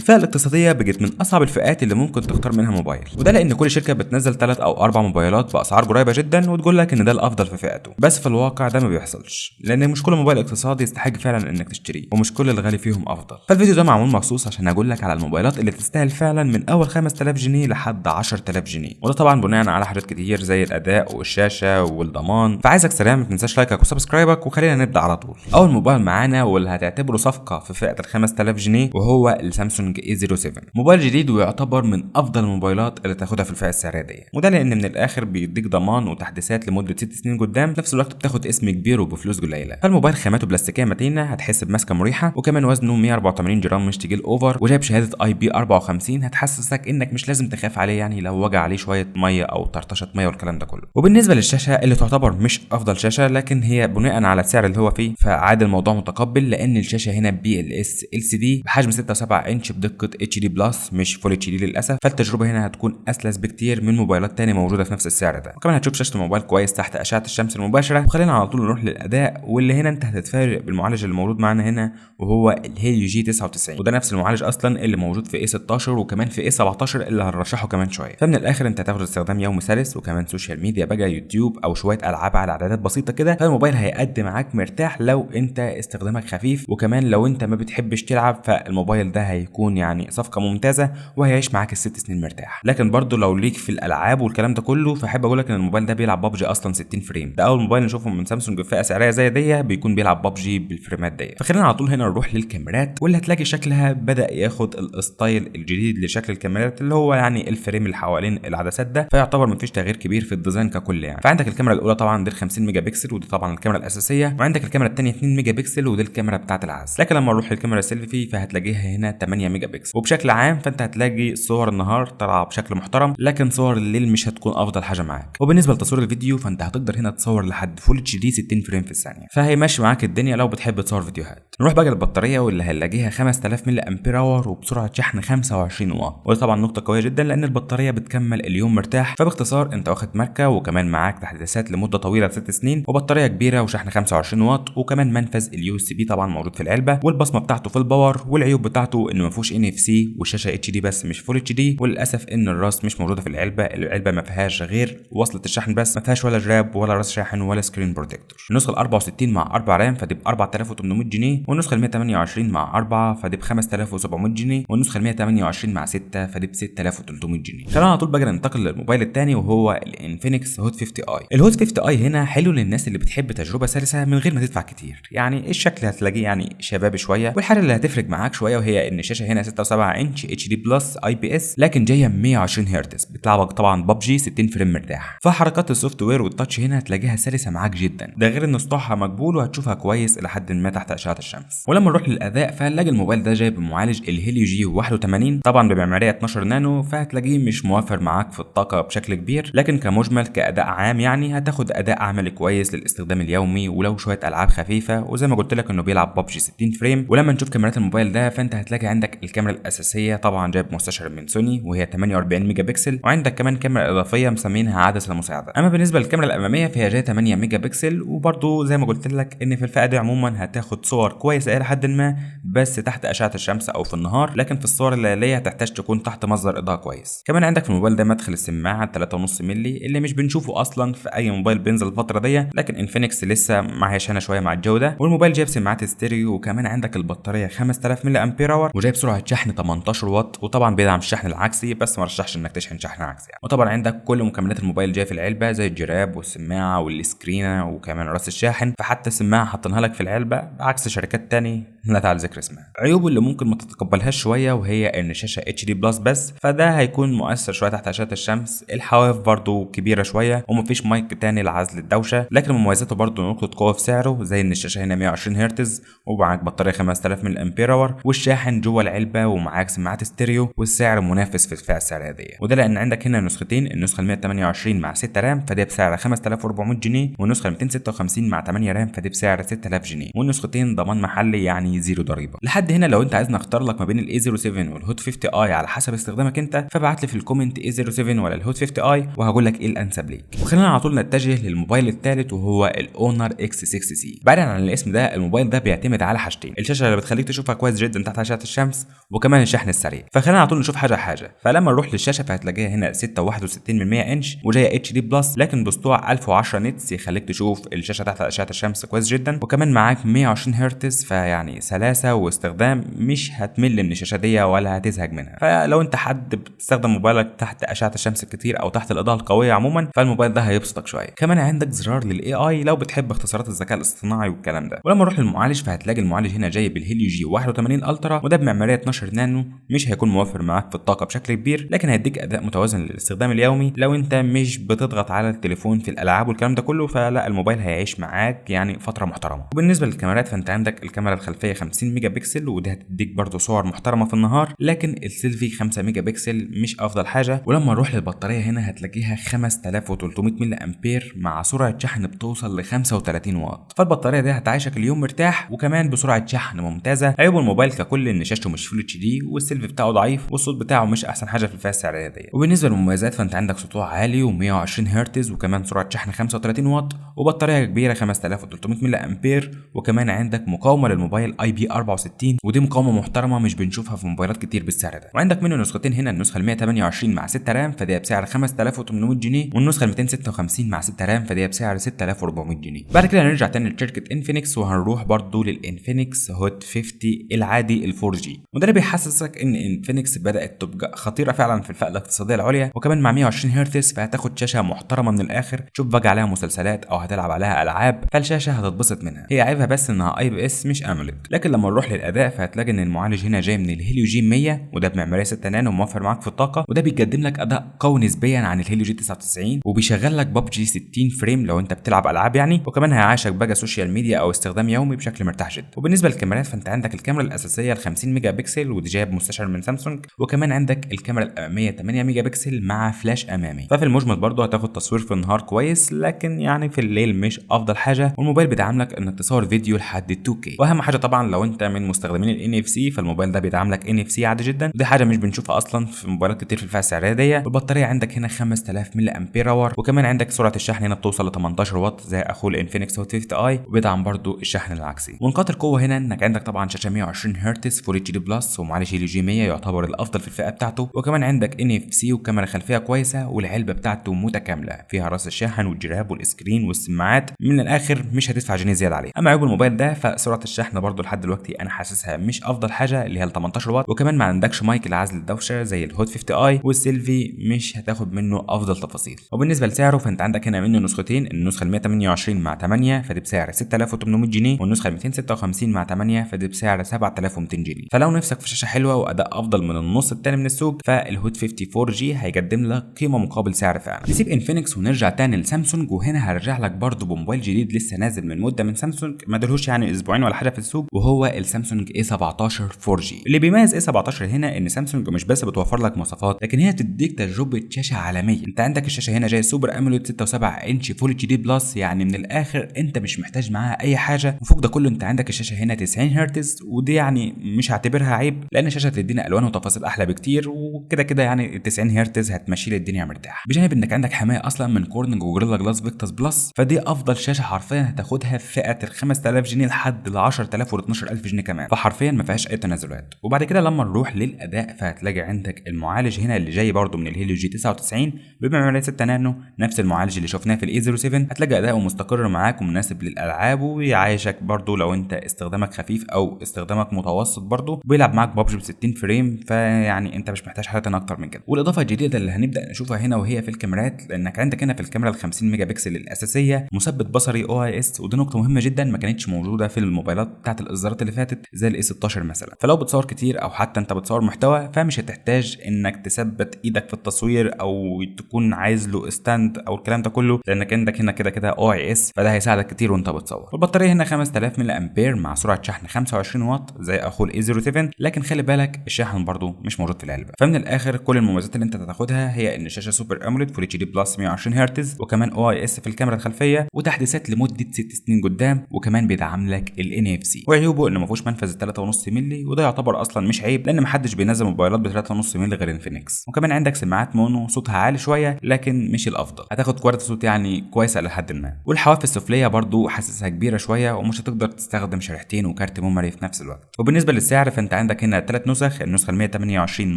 الفئه الاقتصاديه بقت من اصعب الفئات اللي ممكن تختار منها موبايل، وده لان كل شركه بتنزل 3 أو 4 موبايلات باسعار قريبه جدا وتقول لك ان ده الافضل في فئته، بس في الواقع ده ما بيحصلش، لان مش كل موبايل اقتصادي يستحق فعلا انك تشتريه، ومش كل الغالي فيهم افضل. فالفيديو ده معمول مخصوص عشان اقول لك على الموبايلات اللي تستاهل فعلا من اول 5000 جنيه لحد 10000 جنيه، وده طبعا بناء على حاجات كتير زي الاداء والشاشه والضمان. فعايزك سريعا ما تنساش لايكك وسبسكرايبك، وخلينا نبدا على طول. اول موبايل معانا واللي هتعتبره صفقه في فئه ال 5000 جنيه وهو السامسونج A07. موبايل جديد ويعتبر من افضل الموبايلات اللي تاخدها في الفئه السعريه دي، وده لان من الاخر بيديك ضمان وتحديثات لمده 6 سنين قدام، في نفس الوقت بتاخد اسم كبير وبفلوس قليله. فالموبايل خامته بلاستيكيه متينه، هتحس بمسكه مريحه، وكمان وزنه 184 جرام مش تقيل اوفر، وجايب شهاده IP54 هتحسسك انك مش لازم تخاف عليه يعني لو وجع عليه شويه ميه او طرطشه ميه والكلام ده كله. وبالنسبه للشاشه اللي تعتبر مش افضل شاشه، لكن هي بناء على السعر اللي هو فيه فعادي الموضوع متقبل، لان الشاشه هنا BLS LCD بحجم 6.7 انش بدقه HD بلس مش فول HD للاسف. فالتجربه هنا هتكون اسلس بكتير من موبايلات تانية موجوده في نفس السعر ده، وكمان هتشوف شاشه الموبايل كويس تحت اشعه الشمس المباشره. وخلينا على طول نروح للاداء، واللي هنا انت هتتفاجئ بالمعالج اللي موجود معانا هنا وهو الهيليو G99، وده نفس المعالج اصلا اللي موجود في A16 وكمان في A17 اللي هنرشحه كمان شويه. فمن الاخر انت هتاخد استخدام يومي سلس، وكمان سوشيال ميديا بقى يوتيوب او شويه العاب على اعدادات بسيطه كده. فالموبايل هيقدم معاك مرتاح لو انت استخدامك خفيف، وكمان لو انت ما بتحبش تلعب فالموبايل ده هيكون يعني صفقه ممتازه وهيعيش معاك ال6 سنين مرتاح. لكن برضو لو ليك في الالعاب والكلام ده كله فحب اقول لك ان الموبايل ده بيلعب ببجي اصلا 60 فريم. ده اول موبايل نشوفه من سامسونج في فئه سعريه زي دي بيكون بيلعب ببجي بالفريمات دي. فخلينا على طول هنا نروح للكاميرات، واللي هتلاقي شكلها بدا ياخد الستايل الجديد لشكل الكاميرات اللي هو يعني الفريم اللي حوالين العدسات ده، فيعتبر مفيش تغيير كبير في الديزاين ككل يعني. فعندك الكاميرا الاولى طبعا دي 50 ميجا بكسل ودي طبعا الكاميرا الاساسيه، وعندك الكاميرا الثانيه 2 ميجا بكسل ودي الكاميرا بتاعه العزل. لكن لما نروح للكاميرا السيلفي فهتلاقيها هنا 8 ميجا بكسل. وبشكل عام فانت هتلاقي صور النهار طالعه بشكل محترم، لكن صور الليل مش هتكون افضل حاجه معاك. وبالنسبه لتصوير الفيديو فانت هتقدر هنا تصور لحد فول اتش دي 60 فريم في الثانيه، فهيمشي معاك الدنيا لو بتحب تصور فيديوهات. نروح بقى للبطاريه واللي هنلاقيها 5000 ملي امبير اور وبسرعه شحن 25 واط، ودي طبعا نقطه قويه جدا لان البطاريه بتكمل اليوم مرتاح. فباختصار انت واخد ماركه وكمان معاك تحديثات لمده طويله 6 سنين وبطاريه كبيره وشحن 25 واط، وكمان منفذ USB طبعا موجود في العلبه، والبصمه بتاعته في الباور. والعيوب بتاعته انه ما فيهوش NFC والشاشه HD بس مش فول HD، وللاسف ان الراس مش موجوده في العلبه ما فيهاش غير وصله الشحن بس، ما فيهاش ولا جراب ولا راس شاحن ولا سكرين بروتكتور. النسخه ال 64 مع 4 رام فدي ب 4800 جنيه، والنسخه ال 128 مع 4 فدي ب 5700 جنيه، والنسخه ال 128 مع 6 فدي ب 6300 جنيه. خلينا على طول بقى ننتقل للموبايل الثاني وهو الانفينكس هوت 50 اي. الهوت 50 اي هنا حلو للناس اللي بتحب تجربه سلسه من غير ما تدفع كتير، يعني الشكل هتلاقيه يعني شبابي شويه، والحاجه اللي هتفرق معاك شويه وهي ان الشاشه هنا 6.7 انش HD بلس IPS لكن جايه 120 هرتز، بتلعبك طبعا ببجي 60 فريم مرتاح. فحركات السوفت وير والتاتش هنا هتلاقيها سلسه معاك جدا، ده غير ان سطوعها مقبول وهتشوفها كويس الى حد ما تحت اشعه الشمس. ولما نروح للاداء فهنلاقي الموبايل ده جايب معالج الهيليو G81 طبعا بمعماريه 12 نانو، فهتلاقيه مش موفر معاك في الطاقه بشكل كبير، لكن كمجمل كاداء عام يعني هتاخد اداء عملي كويس للاستخدام اليومي ولو شويه العاب خفيفه. وزي ما قلت لك انه بيلعب ببجي 60 فريم. ولما نشوف كاميرات الموبايل ده فانت هتلاقي عندك الكاميرا الاساسيه طبعا جايب مستشعر من سوني وهي 48 ميجا بكسل، وعندك كمان كاميرا اضافيه مسمينها عدسه مساعده. اما بالنسبه للكاميرا الاماميه فهي جايه 8 ميجا بكسل، وبرده زي ما قلت لك ان في الفئه دي عموما هتاخد صور كويسه الى حد ما بس تحت اشعه الشمس او في النهار، لكن في الصور الليليه هتحتاج تكون تحت مصدر اضاءه كويس. كمان عندك في الموبايل ده مدخل السماعه 3.5 مللي اللي مش بنشوفه اصلا في اي موبايل بينزل الفتره دي، لكن انفينكس لسه معهاش هنا شويه مع الجوده. والموبايل جايب سماعات ستيريو، وكمان عندك البطاريه 5000 ملي امبير اور وجايب سرعه شحن 18 واط، وطبعا بيدعم الشحن العكسي بس ما رشحش انك تشحن شحن عكسي يعني. وطبعا عندك كل مكملات الموبايل جايه في العلبه زي الجراب والسماعه والسكرينه وكمان راس الشاحن، فحتى السماعه حاطينها لك في العلبه بعكس شركات تاني لا تعال ذكر اسمها. عيوبه اللي ممكن ما تتقبلهاش شويه وهي ان الشاشه HD بلس بس، فده هيكون مؤثر شويه تحت اشعه الشمس. الحواف برضو كبيره شويه ومفيش مايك تاني لعزل الدوشه، لكن مميزاته برضو نقطه قوه في سعره زي ان الشاشه هنا 120 هرتز ومعاك بطاريه 5000 ملي امبير اور والشاحن جوه العلبه ومعاك سماعات ستيريو، والسعر منافس في الفئه السعريه دي. وده لان عندك هنا نسختين، النسخه ال 128 مع 6 رام فدي بسعر 5400 جنيه، والنسخه ال 256 مع 8 رام فدي بسعر 6000 جنيه، والنسختين ضمان محلي يعني زيرو ضريبه. لحد هنا لو انت عايزني اختار لك ما بين الاي 07 والهوت 50 اي على حسب استخدامك انت فابعت لي في الكومنت اي 07 ولا الهوت 50 اي وهقول لك ايه الانسب ليك. وخلينا على طول نتجه للموبايل الثالث وهو الاونر اكس 6 سي. بعيدا عن الاسم ده الموبايل ده بيعتمد على حاجتين، الشاشه اللي بتخليك تشوفها كويس جدا تحت اشعه الشمس، وكمان الشحن السريع. فخلينا على طول نشوف حاجه حاجه. فلما نروح للشاشه فهتلاقيها هنا 6.61 انش وجايه اتش دي بلس، لكن بسطوع 1010 نتس يخليك تشوف الشاشه تحت اشعه الشمس كويس جدا، وكمان معاك 120 هرتز، فيعني سلاسه واستخدام مش هتمل من الشاشه دي ولا هتزهق منها. فلو انت حد بتستخدم موبايلك تحت اشعه الشمس كتير او تحت الاضاءه القويه عموما، فالموبايل ده هيبسطك شويه. كمان عندك زرار للاي اي لو بتحب اختصارات الذكاء الاصطناعي والكلام ده. ولما نروح للمعالج فهتلاقي المعالج هنا جاي بالهيليو جي 81 الترا، وده بمعماريه 12 نانو. مش هيكون موفر معاك في الطاقه بشكل كبير، لكن هيديك اداء متوازن للاستخدام اليومي لو انت مش بتضغط على التليفون في الالعاب والكلام ده كله. فلا الموبايل هيعيش معاك يعني فتره محترمه. وبالنسبه للكاميرات فانت عندك الكاميرا الخلفيه 50 ميجا بكسل، وده هتديك برضه صور محترمه في النهار، لكن السيلفي 5 ميجا بكسل مش افضل حاجه. ولما نروح للبطاريه هنا هتلاقيها 5300 ملي امبير مع سرعه شحن بتوصل ل 35 واط. فالبطاريه دي هتعيشك اليوم مرتاح، وكمان بسرعه شحن ممتازه. عيوب الموبايل ككل ان شاشته مش فول اتش دي، والسيلفي بتاعه ضعيف، والصوت بتاعه مش احسن حاجه في الفئه السعريه دي. وبالنسبه للمميزات فانت عندك سطوع عالي و120 هرتز، وكمان سرعه شحن 35 واط، وبطاريه كبيره 5300 ملي امبير، وكمان عندك مقاومه للموبايل اي بي 64، ودي مقاومه محترمه مش بنشوفها في موبايلات كتير بالسعر ده. وعندك منه نسختين هنا، النسخه ال 128 مع 6 رام فدي بسعر 5800 جنيه، والنسخه ال 256 مع 6 رام فدي بسعر 6400 جنيه. بعد كده هنرجع تاني لشركه انفينكس، وهنروح برضه للانفينكس هوت 50 العادي ال 4 جي، وده اللي بيحسسك ان انفينكس بدات تبقى خطيره فعلا في الفئه الاقتصاديه العليا، وكمان مع 120 هرتز فهتاخد شاشه محترمه من الاخر. تشوف بقى عليها مسلسلات او هتلعب عليها العاب، فالشاشه هتتبسط منها. هي عيبها بس انها اي بي اس مش اموليد. لكن لما نروح للاداء فهتلاقي ان المعالج هنا جاي من الهيليو جي 100، وده بمعماريه 6 نانو موفر معاك في الطاقه، وده بيقدم لك اداء قوي نسبيا عن الهيليو جي 99، وبيشغل لك ببجي 60 فريم لو انت بتلعب العاب يعني، وكمان هيعيشك بقى سوشيال ميديا او استخدام يومي بشكل مرتاح جدا. وبالنسبه للكاميرات فانت عندك الكاميرا الاساسيه ال 50 ميجا بكسل، ودي جايه بمستشعر من سامسونج، وكمان عندك الكاميرا الاماميه 8 ميجا بكسل مع فلاش امامي. ففي المجمل برضه هتاخد تصوير في النهار كويس، لكن يعني في الليل مش افضل حاجه. والموبايل بيدعملك انك تصور فيديو لحد 2K، واهم حاجه طبعا لو انت من مستخدمين ال NFC فالموبايل ده بيدعملك NFC عادي جدا، ودي حاجه مش بنشوفها اصلا في موبايلات كتير في الفئه السعريه دي. والبطاريه عندك هنا 5000 ملي امبير اور، وكمان عندك سرعه الشحن هنا بتوصل ل 18 واط زي اخوه الانفينكس هوت 50 اي، وبيدعم برضه الشحن العكسي. ونقاط القوه هنا انك عندك طبعا شاشه 120 هرتز فول اتش دي بلس، ومعالج هيليو جي 100 يعتبر الافضل في الفئه بتاعته، وكمان عندك NFC وكاميرا خلفيه كويسه، والعلبه بتاعته متكامله فيها راس الشاحن والجراب والسكرين والسماعات. من الاخر مش هتدفع جنيه زياده عليه. اما عيوب الموبايل ده فسرعه الشحن برضه لحد دلوقتي انا حاسسها مش افضل حاجه اللي هي ال 18 واط، وكمان ما عندكش مايك لعزل الدوشه زي الهوت 50 اي، والسيلفي مش هتاخد منه افضل تفاصيل. وبالنسبه لسعره فانت عندك هنا منه نسختين، النسخه ال 128 مع 8 فدي بسعر 6800 جنيه، والنسخه ال 256 مع 8 فدي بسعر 7200 جنيه. فلو نفسك في شاشه حلوه واداء افضل من النص الثاني من السوق فالهوت 50 4 جي هيقدم لك قيمه مقابل سعر فعلا. نسيب انفينكس ونرجع تاني لسامسونج، وهنا هرجع لك برضه بموبايل جديد لسه نازل من مده من سامسونج، ما دلهوش يعني اسبوعين ولا حاجه في السوق، وهو السامسونج A17 4G. اللي بيميز A17 هنا ان سامسونج مش بس بتوفر لك مواصفات، لكن هي تديك تجربه شاشه عالميه. انت عندك الشاشه هنا جايه سوبر اموليد 6.7 انش فول اتش دي بلس، يعني من الاخر انت مش محتاج معاها اي حاجه. وفوق ده كله انت عندك الشاشه هنا 90 هرتز، ودي يعني مش هعتبرها عيب لان الشاشه تدينا الوان وتفاصيل احلى بكتير، وكده كده يعني ال 90 هرتز هتمشي لي الدنيا مرتاح. بجانب انك عندك حمايه اصلا من كورنينج وجوريلا جلاس فيكتاس بلس، فدي افضل شاشه حرفيا هتاخدها في فئه ال 5000 جنيه لحد ل 10000 و 12000 جنيه كمان، فحرفيا ما فيهاش اي تنازلات. وبعد كده لما نروح للاداء فهتلاقي عندك المعالج هنا اللي جاي برضه من الهيليو جي 99 بمعماريه 6 نانو، نفس المعالج اللي شفناه في الاي 07. هتلاقي اداؤه مستقر معاك ومناسب للالعاب، ويعيشك برضه لو انت استخدامك خفيف او استخدامك متوسط، برضه بيلعب معاك ببجي ب 60 فريم، فيعني انت مش محتاج حاجه تانية اكتر من كده. والاضافه الجديده اللي هنبدا نشوفها هنا وهي في الكاميرات، لانك عندك هنا في الكاميرا ال 50 ميجا بكسل الاساسيه مثبت بصري OIS، ودي نقطه مهمه جدا ما كانتش موجوده في الموبايلات بتاعت الاصدارات اللي فاتت زي الاي 16 مثلا. فلو بتصور كتير او حتى انت بتصور محتوى فمش هتحتاج انك تثبت ايدك في التصوير او تكون عايز له ستاند او الكلام ده كله، لانك عندك هنا كده كده OIS، فده هيساعدك كتير وانت بتصور. والبطاريه هنا 5000 ملي امبير مع سرعه شحن 25 واط زي اخو الاي 07، لكن خلي بالك الشاحن برضو مش موجود في العلبه. فمن الاخر كل المميزات اللي انت هتاخدها هي ان الشاشه سوبر اموليد فول اتش دي بلس 120 هرتز، وكمان OIS في الكاميرا الخلفيه، وتحديثات لمده 6 سنين قدام، وكمان بيدعم لك ال NFC. وعيوبه انه ما فيهوش منفذ 3.5 مللي، وده يعتبر اصلا مش عيب لان ما حدش بينزل موبايلات ب 3.5 مللي غير انفينكس. وكمان عندك سماعات مونو صوتها عالي شويه لكن مش الافضل، هتاخد كواليتي صوت يعني كويسه لحد ما. والحواف السفليه برضو حاسسها كبيره شويه ومش هتقدر تستخدم شريحتين وكارت ميموري في نفس الوقت. وبالنسبه للسعر فانت عندك هنا 3 نسخ، النسخه ال 128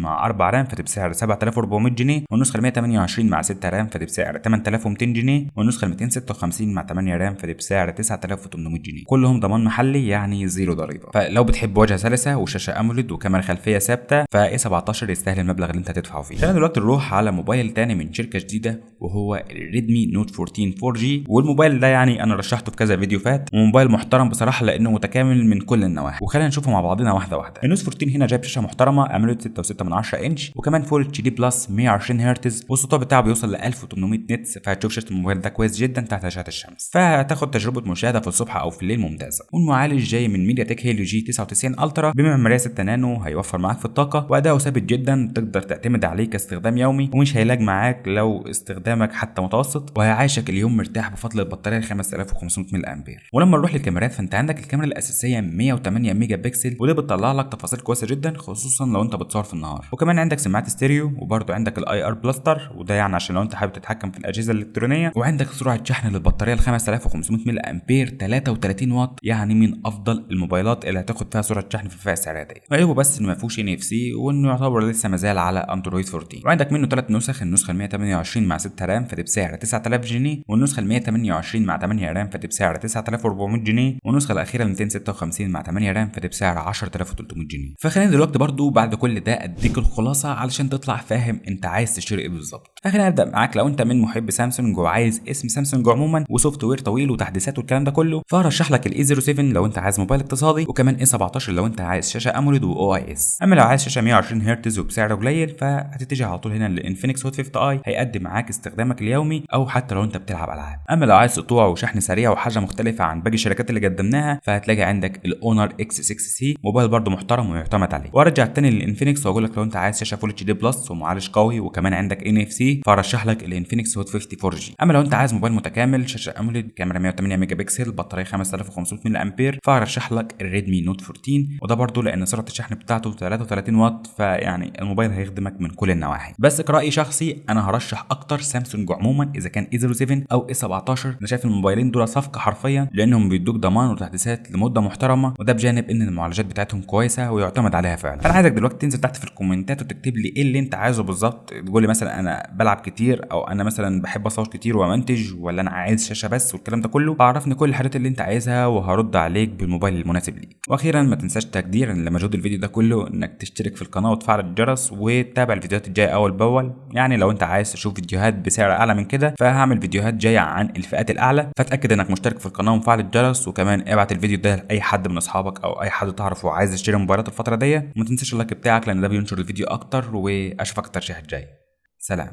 مع 4 رام فدي بسعر 7400 جنيه، والنسخه ال 128 مع 6 رام فدي بسعر 8200 جنيه، والنسخه ال 256 مع 8 رام فدي بسعر 9800 جنيه. كلهم ضمان محلي يعني زيرو ضريبه. فلو بتحب واجهه سلسه وشاشه اموليد وكاميرا خلفيه ثابته فاي 17 يستاهل المبلغ اللي انت هتدفعه فيه. خلينا دلوقتي نروح على موبايل تاني من شركه جديده وهو الريدمي نوت 14 4G، والموبايل ده يعني انا رشحته في كذا فيديو فات، وموبايل محترم بصراحه لانه متكامل من كل النواحي. وخلينا نشوفه مع بعضنا واحده واحده. النوت 14 هنا جايب شاشه محترمه اموليد 6.6 انش، وكمان فول اتش دي بلس 120 هرتز، والسطوع بتاعه بيوصل ل 1800 نتس، فهتشوف شاشه الموبايل ده كويس جدا تحت اشعه الشمس، فهتاخد تجربه مشاهده في الصبح او في الليل ممتازه. والمعالج جاي من ميديا تك هيليو جي 99 الترا بمعماريه 6 نانو، هيوفر معاك في الطاقه، واداؤه ثابت جدا تقدر تعتمد عليه كاستخدام يومي، ومش هيلاج معاك لو استخدامك حتى متوسط، وهيعيشك اليوم مرتاح بفضل البطاريه 5500 ملي امبير. ولما نروح للكاميرات فانت عندك الكاميرا الاساسيه 108 ميجا بكسل، ودي بتطلع لك تفاصيل كويسه جدا خصوصا لو انت بتصور في النهار. وكمان عندك سماعات ستيريو، وبرده عندك الاي ار بلاستر، وده يعني عشان لو انت حابب تتحكم في الاجهزه الالكترونيه. وعندك سرعه شحن للبطاريه ل 5500 ملي امبير 33 واط، يعني من افضل الموبايلات اللي هتاخد فيها سرعه شحن في الفئه السعريه دي. عيبه بس انه ما فيهوش NFC، وانه يعتبر لسه مازال على اندرويد 14. وعندك منه 3 نسخ، النسخه ال 128 مع 6 رام فدي بسعر 9000 جنيه، والنسخه ال 128 مع 8 رام فدي بسعر 9400 جنيه، والنسخه الاخيره ال 256 مع 8 رام فدي بسعر 10300 جنيه. فخلينا دلوقتي برضو بعد كل ده اديك الخلاصه علشان تطلع فاهم انت عايز تشتري ايه بالظبط. فخلينا نبدا معاك. لو انت من محب سامسونج وعايز اسم سامسونج عموما وسوفت وير طويل وتحديثات والكلام ده كله، فارشح لك الاي 07 لو انت عايز موبايل اقتصادي، وكمان اي 17 لو انت عايز شاشه اموليد واو اي اس. اما لو عايز شاشه 120 هرتز وبسعر قليل فهتتجه على طول هنا للانفينكس هوت 50 اي، هيقدم معاك استخدامك اليومي او حتى لو انت بتلعب العاب. اما لو عايز سطوع وشحن سريع وحاجه مختلفه عن باقي الشركات اللي قدمناها فهتلاقي عندك الاونر اكس 6 سي، موبايل برده محترم ويعتمد عليه. وارجع تاني للانفينكس واقول لك لو انت عايز شاشه فول اتش دي بلس ومعالج قوي وكمان عندك NFC فارشح لك الانفينكس هوت 50 4G. اما لو انت عايز موبايل متكامل، شاشه اموليد، كاميرا 108 ميجا بكسل، بطاريه 5500 ملي امبير، فارشح لك الريدمي نوت 14، وده برده لان سرعه الشحن بتاعته 33 واط، فيعني الموبايل هيخدمك من كل النواحي. بس كرأي شخصي انا هرشح اكتر سامسونج عموما اذا كان اي 07 او اي 17. انا شايف الموبايلين دول صفقه حرفيا لانهم بيدوك ضمان وتحديثات لمده محترمه، وده بجانب ان المعالجات بتاعتهم كويسه ويعتمد عليها فعلا. فانا عايزك دلوقتي تنزل تحت في الكومنتات وتكتب لي ايه اللي انت عايزه بالظبط. تقول لي مثلا انا بلعب كتير، او انا مثلا بحب اصور كتير وامنتج، ولا انا عايز شاشه بس والكلام ده كله. عرفني كل الحاجات اللي انت عايزها وهرد عليك بالموبايل المناسب ليك. واخيرا ما تنساش تقديرا لمجهود الفيديو ده كله انك تشترك في القناه وتفعل الجرس وتتابع الفيديوهات الجايه اول باول. يعني لو انت عايز تشوف فيديوهات بسعر اعلى من كده فهعمل فيديوهات جايه عن الفئات الاعلى، فتاكد انك مشترك في القناه ومفعل الجرس. وكمان ابعت الفيديو ده لاي حد من اصحابك او اي حد تعرفه عايز يشتري موبايلات الفتره دي. وما تنساش اللايك بتاعك لان ده بينشر الفيديو اكتر. واشوفك الترشيح الجاي. سلام.